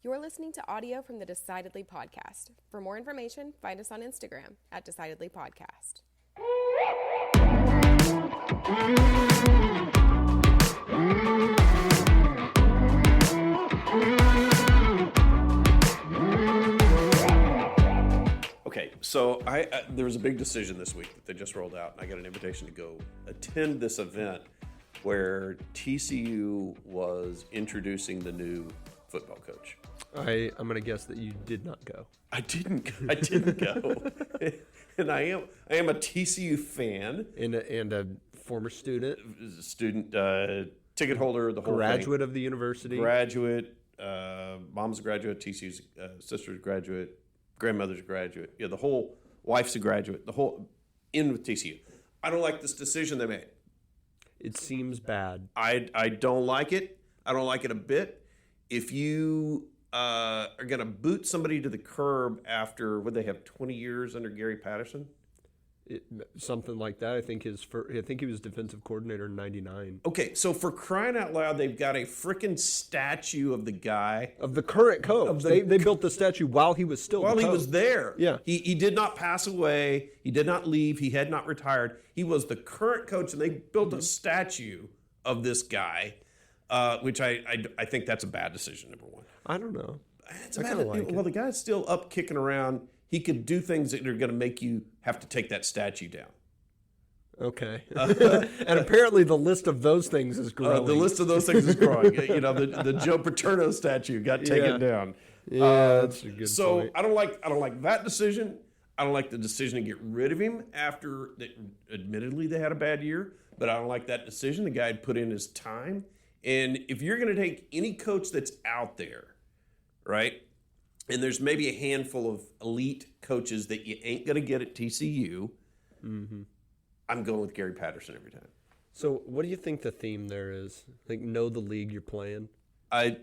You're listening to audio from the Decidedly podcast. For more information, find us on Instagram at Decidedly Podcast. Okay, so there was a big decision this week that they just rolled out, and I got an invitation to go attend this event where TCU was introducing the new football coach. I'm going to guess that you did not go. I didn't go. And I am a TCU fan. And a former student. Ticket holder, the whole graduate thing. of the university. Graduate. Mom's a graduate. TCU's sister's a graduate. Grandmother's a graduate. Yeah, the whole wife's a graduate. The whole in with TCU. I don't like this decision they made. It seems bad. I don't like it. I don't like it a bit. If you are going to boot somebody to the curb after, would they have 20 years under Gary Patterson? Something like that. I think he was defensive coordinator in '99. Okay, so for crying out loud, they've got a freaking statue of the guy. Of the current coach. They built the statue while he was still While the he coach. was there. Yeah. He did not pass away. He did not leave. He had not retired. He was the current coach, and they built a statue of this guy, which I think that's a bad decision, number one. I don't know. It's well, the guy's still up kicking around. He could do things that are going to make you have to take that statue down. Okay. And apparently the list of those things is growing. The list of those things is growing. You know, the Joe Paterno statue got taken down. Yeah, that's a good point. So I don't like that decision. I don't like the decision to get rid of him after admittedly they had a bad year, but I don't like that decision. The guy had put in his time. And if you're going to take any coach that's out there, right, and there's maybe a handful of elite coaches that you ain't going to get at TCU, I'm going with Gary Patterson every time. So what do you think the theme there is? Like, know the league you're playing?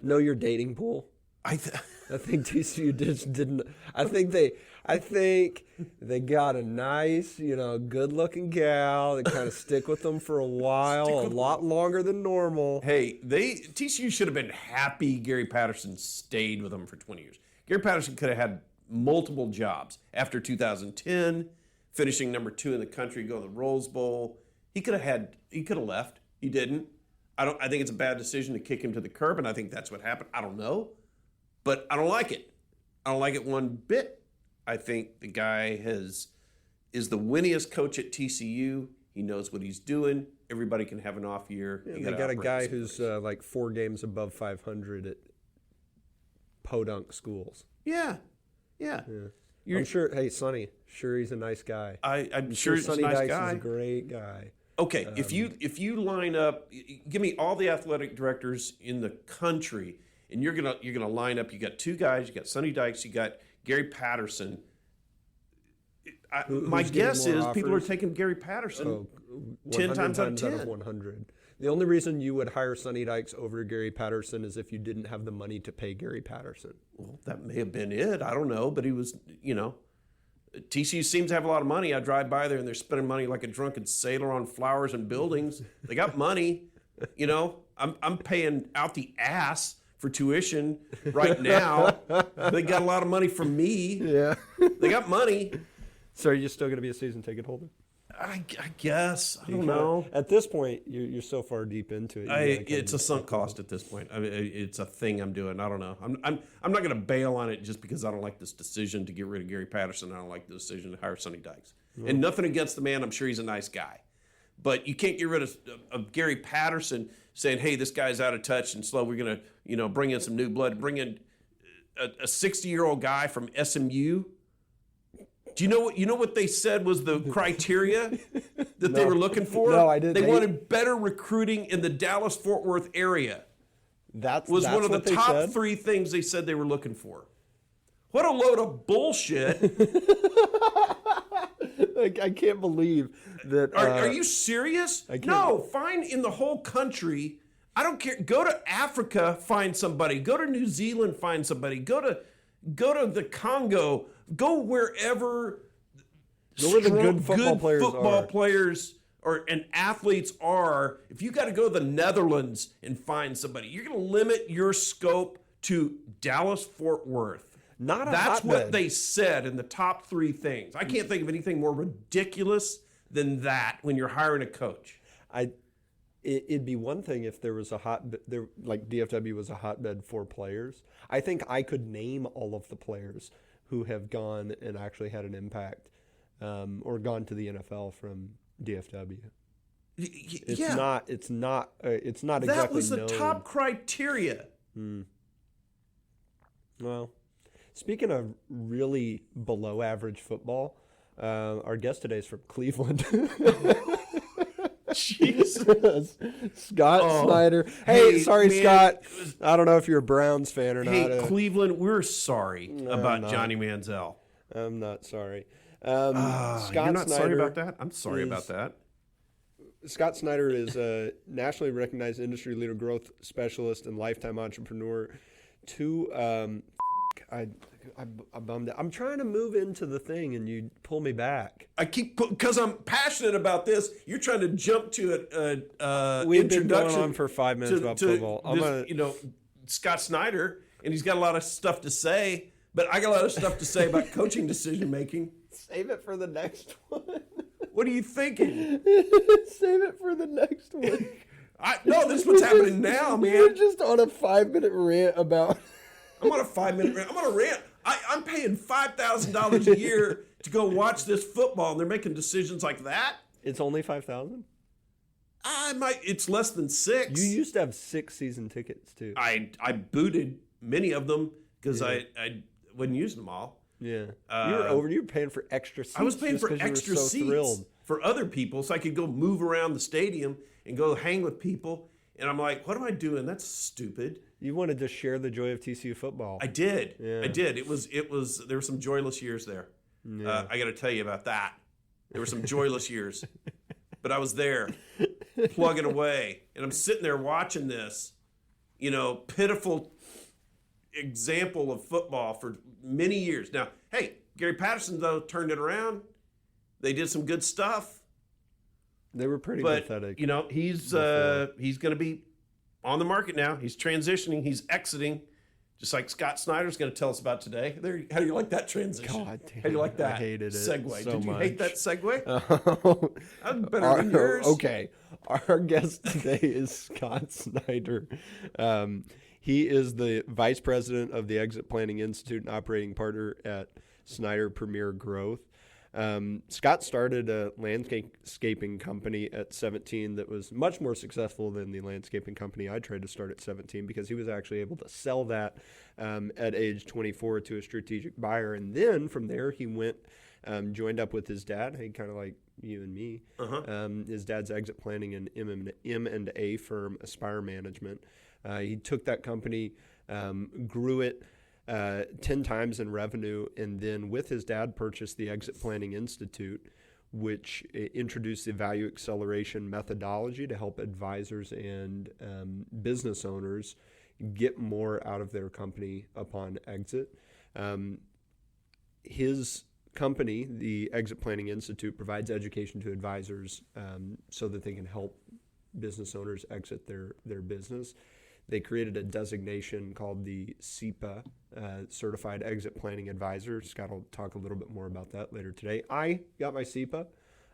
Know your dating pool? I think TCU didn't. I think they got a nice, good-looking gal that kind of stick with them for a while, a lot longer than normal. Hey, TCU should have been happy Gary Patterson stayed with them for 20 years. Gary Patterson could have had multiple jobs after 2010, finishing number 2 in the country, going to the Rose Bowl. He could have left. He didn't. I think it's a bad decision to kick him to the curb, and I think that's what happened. I don't know. But I don't like it. I don't like it one bit. I think the guy is the winningest coach at TCU. He knows what he's doing. Everybody can have an off year. Yeah, they got a guy who's like 4 games above 500 at podunk schools. Yeah. I'm sure. Hey, Sonny, sure he's a nice guy. I'm sure he's a nice Sonny Dykes guy. is a great guy. Okay, if you line up, give me all the athletic directors in the country. And you're gonna line up. You got 2 guys. You got Sonny Dykes. You got Gary Patterson. My guess is people are taking Gary Patterson 10 times out of 10. Out of 100. The only reason you would hire Sonny Dykes over Gary Patterson is if you didn't have the money to pay Gary Patterson. Well, that may have been it. I don't know, but he was. TCU seems to have a lot of money. I drive by there and they're spending money like a drunken sailor on flowers and buildings. They got money. I'm paying out the ass for tuition right now. They got a lot of money from me. Yeah. They got money. So are you still going to be a season ticket holder? I guess. I don't know. At this point, you're so far deep into it. It's a sunk cost at this point. I mean, it's a thing I'm doing. I don't know. I'm not going to bail on it just because I don't like this decision to get rid of Gary Patterson. I don't like the decision to hire Sonny Dykes. And nothing against the man. I'm sure he's a nice guy. But you can't get rid of Gary Patterson saying, hey, this guy's out of touch and slow. We're going to bring in some new blood. Bring in a 60-year-old guy from SMU. Do you know what they said was the criteria that they were looking for? No, I didn't. They wanted better recruiting in the Dallas-Fort Worth area. That's one of the top said? 3 things they said they were looking for. What a load of bullshit. I can't believe that. Are you serious? No, find in the whole country. I don't care. Go to Africa, find somebody. Go to New Zealand, find somebody. Go to the Congo. Go wherever. Go where the good football players and athletes are. If you got to go to the Netherlands and find somebody, you're going to limit your scope to Dallas-Fort Worth. Not a That's hotbed. what they said in the top 3 things. I can't think of anything more ridiculous than that when you're hiring a coach. It'd be one thing if there was a like DFW was a hotbed for players. I think I could name all of the players who have gone and actually had an impact, or gone to the NFL from DFW. It's not exactly That was the known. top criteria. Well, speaking of really below average football, our guest today is from Cleveland. Jesus. Scott Snider. Hey, sorry, man. Scott. I don't know if you're a Browns fan or Hey, not. Cleveland, we're sorry about not. Johnny Manziel. I'm not sorry. You're Scott not Snider sorry about that? I'm sorry about that. Scott Snider is a nationally recognized industry leader, growth specialist, and lifetime entrepreneur. I bummed out. I'm trying to move into the thing, and you pull me back. Because I'm passionate about this. You're trying to jump to an We've been introduction going on for 5 minutes about football. Scott Snider, and he's got a lot of stuff to say, but I got a lot of stuff to say about coaching decision making. Save it for the next one. What are you thinking? Save it for the next one. No, this is what's happening now, man. You're just on a 5-minute rant about. I'm on a 5-minute rant. I'm on a rant. I'm paying $5,000 a year to go watch this football, and they're making decisions like that. It's only $5,000. It's less than 6. You used to have 6 season tickets too. I booted many of them because I wouldn't use them all. Yeah, you were paying for extra seats. I was paying just for 'cause you were extra so seats thrilled. for other people, so I could go move around the stadium and go hang with people. And I'm like, what am I doing? That's stupid. You wanted to share the joy of TCU football. I did. Yeah. I did. It was. There were some joyless years there. Yeah. I got to tell you about that. There were some joyless years, but I was there, plugging away, and I'm sitting there watching this, pitiful example of football for many years. Now, hey, Gary Patterson though turned it around. They did some good stuff. They were pretty But pathetic. he's going to be on the market now. He's transitioning. He's exiting, just like Scott Snider's going to tell us about today. How do you like that transition? God damn, how do you like that? I hated it segue. so Did you much. hate that segue? Oh. That's better than yours. Okay, our guest today is Scott Snider. He is the vice president of the Exit Planning Institute and operating partner at Snider Premier Growth. Scott started a landscaping company at 17 that was much more successful than the landscaping company I tried to start at 17 because he was actually able to sell that at age 24 to a strategic buyer. And then from there, he went, joined up with his dad, kind of like you and me. His dad's exit planning and M&A firm, Aspire Management. He took that company, grew it 10 times in revenue, and then with his dad purchased the Exit Planning Institute, which introduced the value acceleration methodology to help advisors and business owners get more out of their company upon exit. His company, the Exit Planning Institute, provides education to advisors so that they can help business owners exit their business. They created a designation called the CEPA, Certified Exit Planning Advisor. Scott will talk a little bit more about that later today. I got my CEPA.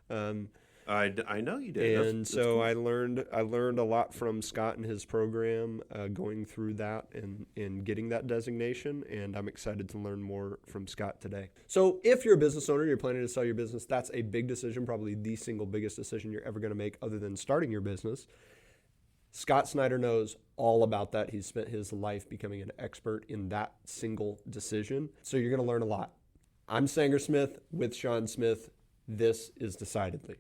I know you did. That's so cool. I learned a lot from Scott and his program going through that and getting that designation, and I'm excited to learn more from Scott today. So if you're a business owner, you're planning to sell your business, that's a big decision, probably the single biggest decision you're ever going to make other than starting your business. Scott Snider knows all about that. He's spent his life becoming an expert in that single decision. So you're going to learn a lot. I'm Sanger Smith with Sean Smith. This is Decidedly.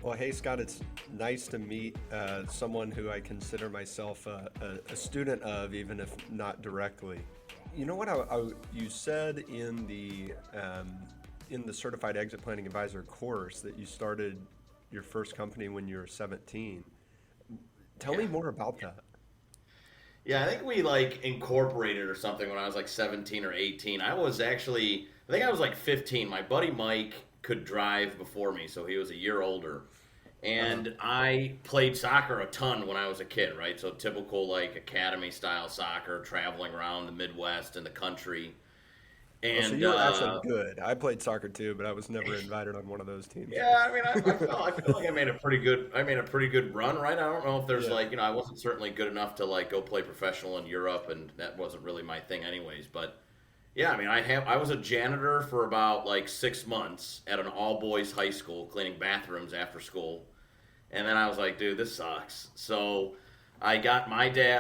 Well, hey, Scott, it's nice to meet someone who I consider myself a student of, even if not directly. You know what you said in the Certified Exit Planning Advisor course that you started your first company when you were 17. Tell me more about that. Yeah, I think we like incorporated or something when I was like 17 or 18. I think I was like 15. My buddy Mike could drive before me, so he was a year older. And I played soccer a ton when I was a kid, right? So typical like academy style soccer, traveling around the Midwest and the country. Oh, so And you were actually good. I played soccer too, but I was never invited on one of those teams. yeah, I mean, I feel like I made a pretty good run, right? I don't know if there's Yeah. like, I wasn't certainly good enough to like go play professional in Europe, and that wasn't really my thing, anyways. But yeah, I mean, I was a janitor for about like 6 months at an all boys high school, cleaning bathrooms after school, and then I was like, dude, this sucks. So I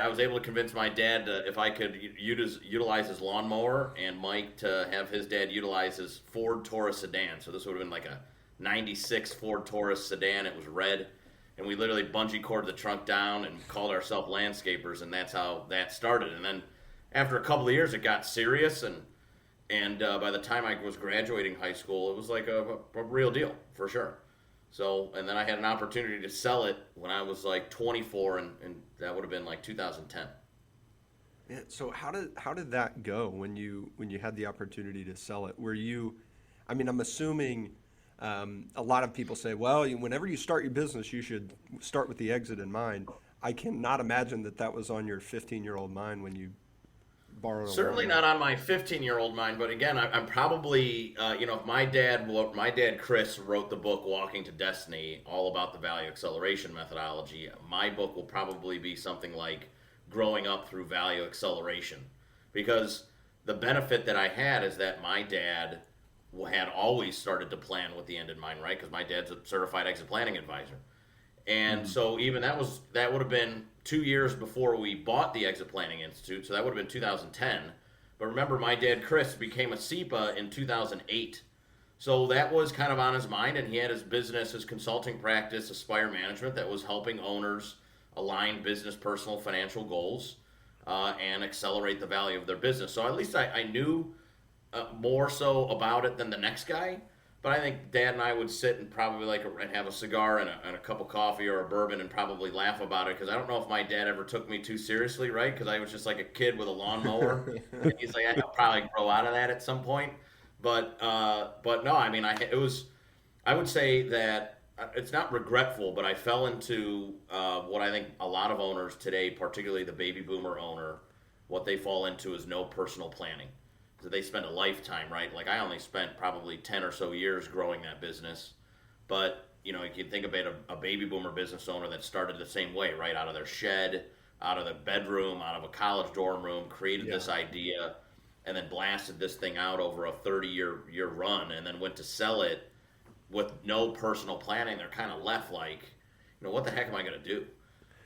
was able to convince my dad to, if I could utilize his lawnmower, and Mike to have his dad utilize his Ford Taurus sedan. So this would have been like a 96 Ford Taurus sedan. It was red. And we literally bungee corded the trunk down and called ourselves landscapers. And that's how that started. And then after a couple of years, it got serious. And by the time I was graduating high school, it was like a real deal for sure. So, and then I had an opportunity to sell it when I was like 24, and that would have been like 2010. Yeah, so how did that go when you had the opportunity to sell it? Were you, I mean, I'm assuming a lot of people say, well, whenever you start your business, you should start with the exit in mind. I cannot imagine that was on your 15-year-old mind when you borrowed a Certainly lawnmower. not on my 15-year-old mind, but again, I'm probably, my dad Chris wrote the book Walking to Destiny, all about the value acceleration methodology. My book will probably be something like Growing Up Through Value Acceleration, because the benefit that I had is that my dad had always started to plan with the end in mind, right? Because my dad's a certified exit planning advisor. And so even that would have been 2 years before we bought the Exit Planning Institute, so that would have been 2010. But remember, my dad Chris became a SEPA in 2008, so that was kind of on his mind, and he had his business, his consulting practice, Aspire Management, that was helping owners align business, personal, financial goals, and accelerate the value of their business. So at least I knew more so about it than the next guy. But I think Dad and I would sit and probably and have a cigar and a cup of coffee or a bourbon and probably laugh about it, because I don't know if my dad ever took me too seriously, right? Because I was just like a kid with a lawnmower, and he's like, I'll probably grow out of that at some point. But no, I mean, I would say that it's not regretful, but I fell into what I think a lot of owners today, particularly the baby boomer owner, what they fall into is no personal planning. So they spend a lifetime, right? Like I only spent probably 10 or so years growing that business. But, you can think about a baby boomer business owner that started the same way, right? Out of their shed, out of the bedroom, out of a college dorm room, created this idea, and then blasted this thing out over a 30-year run, and then went to sell it with no personal planning. They're kind of left like, what the heck am I going to do?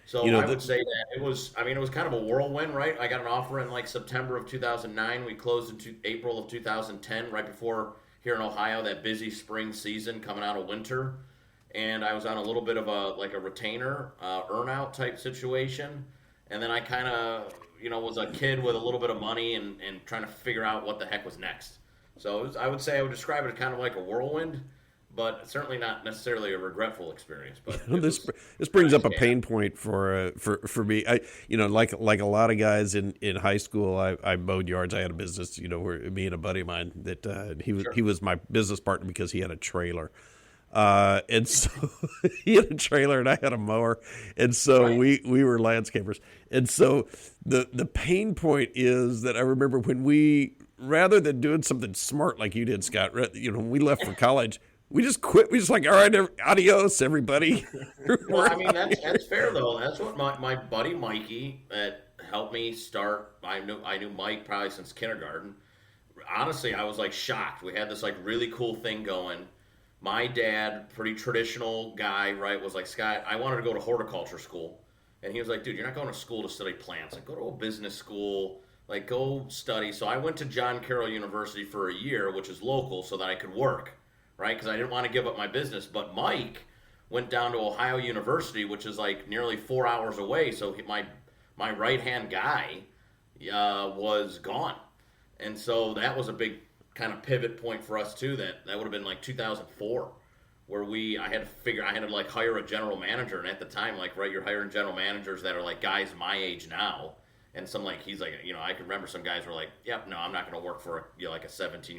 So You know, I would say that it was kind of a whirlwind, right? I got an offer in like September of 2009. We closed in April of 2010, right before here in Ohio, that busy spring season coming out of winter. And I was on a little bit of a retainer, earn-out type situation. And then I kind of, was a kid with a little bit of money and trying to figure out what the heck was next. So I would say I would describe it kind of like a whirlwind, but certainly not necessarily a regretful experience. But this brings up a pain point for me. Like a lot of guys in high school, I mowed yards. I had a business, where me and a buddy of mine that he was my business partner because he had a trailer. And so he had a trailer and I had a mower, and so we were landscapers. And so the pain point is that I remember when rather than doing something smart like you did, Scott, when we left for college. We just quit. We just like, all right, adios, everybody. Well, I mean, that's fair though. That's what my buddy Mikey that helped me start. I knew Mike probably since kindergarten. Honestly, I was like shocked. We had this like really cool thing going. My dad, pretty traditional guy, right, was like, Scott, I wanted to go to horticulture school, and he was like, dude, you're not going to school to study plants. Like, go to a business school. Like, go study. So I went to John Carroll University for a year, which is local, so that I could work. Right, because I didn't want to give up my business. But Mike went down to Ohio University, which is like nearly 4 hours away. So my right hand guy was gone, and so that was a big kind of pivot point for us too. That would have been like 2004, where I had to like hire a general manager, and at the time, like, right, you're hiring general managers that are like guys my age now, And some like he's like, I can remember some guys were like, yep, no, I'm not going to work for like a 17